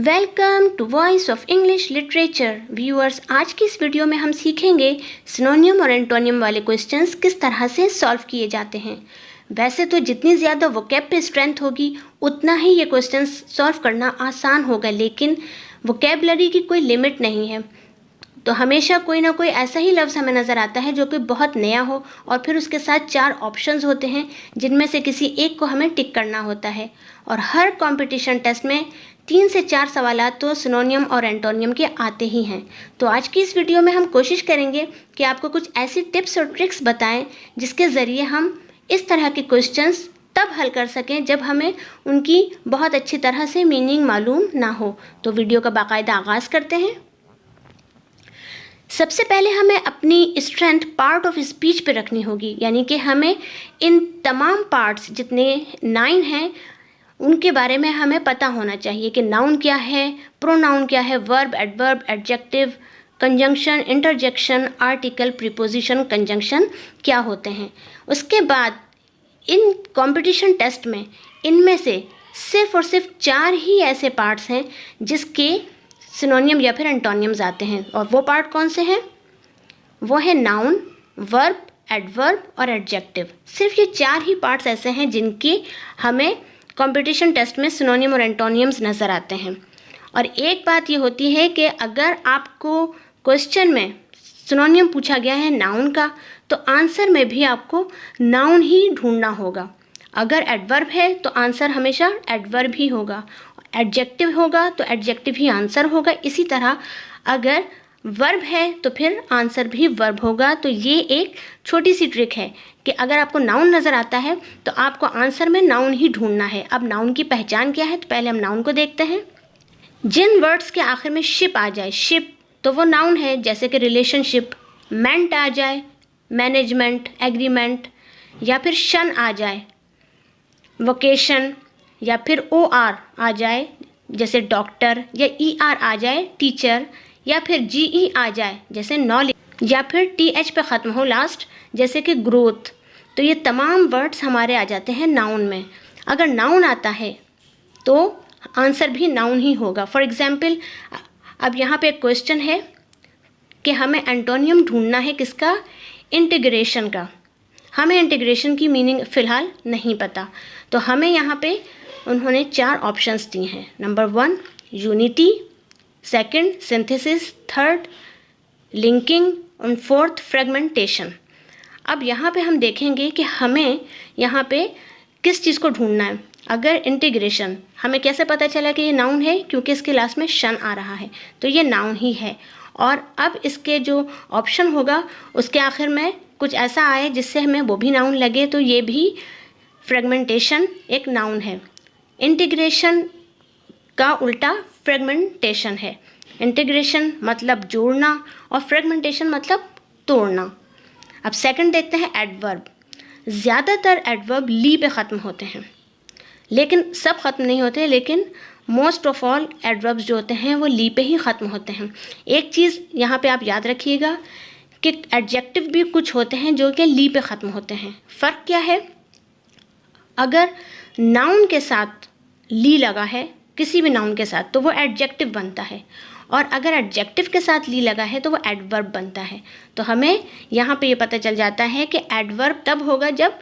Welcome to voice of English literature viewers. आज की इस वीडियो में हम सीखेंगे सिनोनियम और एंटोनियम वाले क्वेश्चंस किस तरह से सॉल्व किए जाते हैं। वैसे तो जितनी ज़्यादा वोकैब पे स्ट्रेंथ होगी उतना ही ये क्वेश्चंस सॉल्व करना आसान होगा, लेकिन वोकैबलरी की कोई लिमिट नहीं है। तो हमेशा कोई ना कोई ऐसा ही लफ्ज़ हमें नज़र आता है जो कि बहुत नया हो और फिर उसके साथ 4 ऑप्शंस होते हैं जिनमें से किसी एक को हमें टिक करना होता है। और हर कंपटीशन टेस्ट में 3 से 4 सवालात तो सिनोनियम और एंटोनियम के आते ही हैं। तो आज की इस वीडियो में हम कोशिश करेंगे कि आपको कुछ ऐसी टिप्स और ट्रिक्स बताएं जिसके ज़रिए हम इस तरह के क्वेश्चंस तब हल कर सकें जब हमें उनकी बहुत अच्छी तरह से मीनिंग मालूम ना हो। तो वीडियो का बाकायदा आगाज़ करते हैं। सबसे पहले हमें अपनी स्ट्रेंथ पार्ट ऑफ स्पीच पे रखनी होगी, यानी कि हमें इन तमाम पार्ट्स जितने 9 हैं उनके बारे में हमें पता होना चाहिए कि नाउन क्या है, प्रोनाउन क्या है, verb, adverb, adjective, conjunction, interjection, article, preposition, conjunction क्या होते हैं। उसके बाद इन कंपटीशन टेस्ट में इनमें से सिर्फ और सिर्फ 4 ही ऐसे पार्ट्स हैं जिसके सिनोनियम या फिर एंटोनियम्स आते हैं। और वो पार्ट कौन से हैं? वो है नाउन, वर्ब, एडवर्ब और एडजेक्टिव। सिर्फ ये 4 ही पार्ट्स ऐसे हैं जिनके हमें कंपटीशन टेस्ट में सिनोनियम और एंटोनियम्स नज़र आते हैं। और एक बात ये होती है कि अगर आपको क्वेश्चन में सिनोनियम पूछा गया है नाउन का, तो आंसर में भी आपको नाउन ही ढूंढना होगा। अगर एडवर्ब है तो आंसर हमेशा एडवर्ब ही होगा, एडजेक्टिव होगा तो एडजेक्टिव ही आंसर होगा। इसी तरह अगर वर्ब है तो फिर आंसर भी वर्ब होगा। तो ये एक छोटी सी ट्रिक है कि अगर आपको नाउन नज़र आता है तो आपको आंसर में नाउन ही ढूंढना है। अब नाउन की पहचान क्या है, तो पहले हम नाउन को देखते हैं। जिन वर्ड्स के आखिर में शिप आ जाए, शिप तो वो नाउन है, जैसे कि रिलेशनशिप, मेंट आ जाए, मैनेजमेंट, एग्रीमेंट, या फिर शन आ जाए, वोकेशन, या फिर OR आ जाए जैसे डॉक्टर, या ER आ जाए टीचर, या फिर GE आ जाए जैसे नॉलेज, या फिर TH पे ख़त्म हो लास्ट जैसे कि ग्रोथ। तो ये तमाम वर्ड्स हमारे आ जाते हैं नाउन में। अगर नाउन आता है तो आंसर भी नाउन ही होगा। फॉर एग्जाम्पल अब यहाँ पे एक क्वेश्चन है कि हमें एंटोनियम ढूंढना है किसका? इंटीग्रेशन का। हमें इंटीग्रेशन की मीनिंग फ़िलहाल नहीं पता, तो हमें यहाँ पे उन्होंने 4 ऑप्शंस दिए हैं। Number 1 unity, second synthesis, third linking और फोर्थ फ्रेगमेंटेशन। अब यहाँ पे हम देखेंगे कि हमें यहाँ पे किस चीज़ को ढूंढना है। अगर इंटीग्रेशन, हमें कैसे पता चला कि ये नाउन है? क्योंकि इसके लास्ट में शन आ रहा है, तो ये नाउन ही है। और अब इसके जो ऑप्शन होगा उसके आखिर में कुछ ऐसा आए जिससे हमें वो भी नाउन लगे, तो ये भी फ्रेगमेंटेशन एक नाउन है। इंटीग्रेशन का उल्टा फ्रेगमेंटेशन है। इंटीग्रेशन मतलब जोड़ना और फ्रेगमेंटेशन मतलब तोड़ना। अब सेकंड देखते हैं एडवर्ब। ज़्यादातर एडवर्ब ली पे ख़त्म होते हैं, लेकिन सब ख़त्म नहीं होते, लेकिन मोस्ट ऑफ ऑल एडवर्ब्स जो होते हैं वो ली पे ही ख़त्म होते हैं। एक चीज़ यहाँ पे आप याद रखिएगा कि एडजेक्टिव भी कुछ होते हैं जो कि ली पे ख़त्म होते हैं। फ़र्क क्या है? अगर नाउन के साथ ली लगा है, किसी भी नाउन के साथ, तो वो एडजेक्टिव बनता है, और अगर एडजेक्टिव के साथ ली लगा है तो वो एडवर्ब बनता है। तो हमें यहाँ पे ये पता चल जाता है कि एडवर्ब तब होगा जब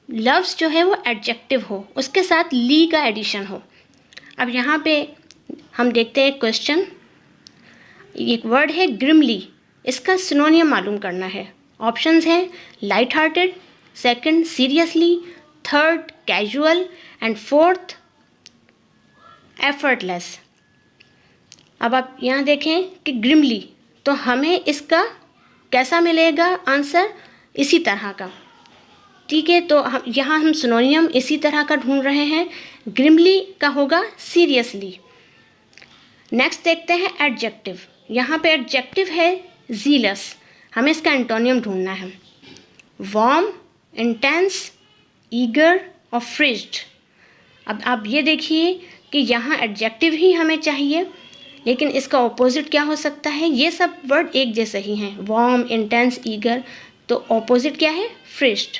लफ्ज़ जो है वो एडजेक्टिव हो, उसके साथ ली का एडिशन हो। अब यहाँ पे हम देखते हैं क्वेश्चन। एक वर्ड है ग्रिमली, इसका सिनोनियम मालूम करना है। ऑप्शंस हैं light hearted, second seriously, third casual and fourth effortless. अब आप यहाँ देखें कि ग्रिमली, तो हमें इसका कैसा मिलेगा आंसर? इसी तरह का, ठीक है। तो यहाँ हम सिनोनियम इसी तरह का ढूंढ रहे हैं। ग्रिमली का होगा सीरियसली। नेक्स्ट देखते हैं एडजेक्टिव। यहाँ पे एडजेक्टिव है जीलस, हमें इसका एंटोनियम ढूंढना है। वार्म, इंटेंस, ईगर और फ्रिज्ड। अब आप ये देखिए कि यहाँ एडजेक्टिव ही हमें चाहिए, लेकिन इसका ऑपोजिट क्या हो सकता है? ये सब वर्ड एक जैसे ही हैं, वार्म, इंटेंस, ईगर, तो ऑपोजिट क्या है? फ्रिज्ड।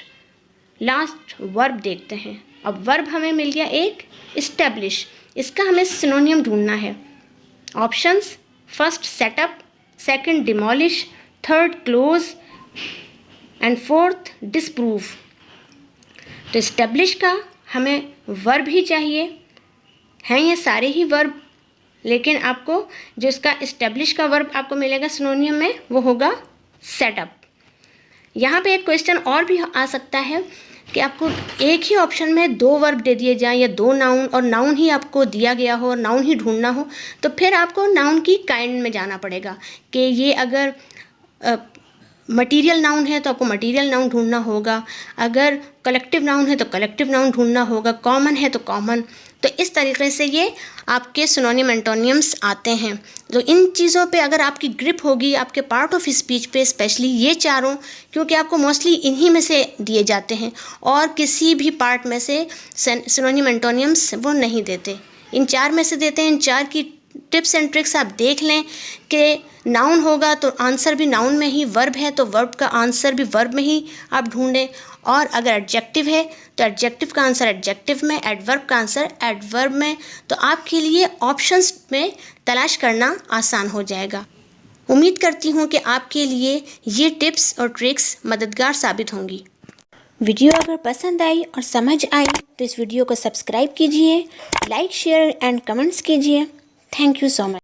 लास्ट वर्ब देखते हैं। अब वर्ब हमें मिल गया एक, इस्टेब्लिश। इसका हमें सिनोनियम ढूंढना है। Options, first setup, second demolish, third close and fourth disprove. तो इस्टेब्लिश का हमें वर्ब ही चाहिए, हैं ये सारे ही वर्ब, लेकिन आपको जो इसका इस्टेब्लिश का वर्ब आपको मिलेगा सिनोनियम में वो होगा सेटअप। यहाँ पे एक क्वेश्चन और भी आ सकता है कि आपको एक ही ऑप्शन में दो वर्ब दे दिए जाएं या दो नाउन, और नाउन ही आपको दिया गया हो और नाउन ही ढूंढना हो, तो फिर आपको नाउन की काइंड में जाना पड़ेगा कि ये अगर मटीरियल नाउन है तो आपको मटीरियल नाउन ढूंढना होगा, अगर कलेक्टिव नाउन है तो कलेक्टिव नाउन ढूंढना होगा, कॉमन है तो कॉमन। तो इस तरीके से ये आपके सिनोनिम एंटोनियम्स आते हैं। तो इन चीज़ों पे अगर आपकी ग्रिप होगी आपके पार्ट ऑफ स्पीच पे, स्पेशली ये चारों, क्योंकि आपको मोस्टली इन्हीं में से दिए जाते हैं और किसी भी पार्ट में से सिनोनिम एंटोनियम्स वो नहीं देते, इन चार में से देते हैं। इन चार की टिप्स एंड ट्रिक्स आप देख लें कि नाउन होगा तो आंसर भी नाउन में ही, वर्ब है तो वर्ब का आंसर भी वर्ब में ही आप ढूंढें, और अगर एडजेक्टिव है तो एडजेक्टिव का आंसर एडजेक्टिव में, एडवर्ब का आंसर एडवर्ब में। तो आपके लिए ऑप्शंस में तलाश करना आसान हो जाएगा। उम्मीद करती हूँ कि आपके लिए ये टिप्स और ट्रिक्स मददगार साबित होंगी। वीडियो अगर पसंद आई और समझ आई तो इस वीडियो को सब्सक्राइब कीजिए, लाइक शेयर एंड कमेंट्स कीजिए। Thank you so much.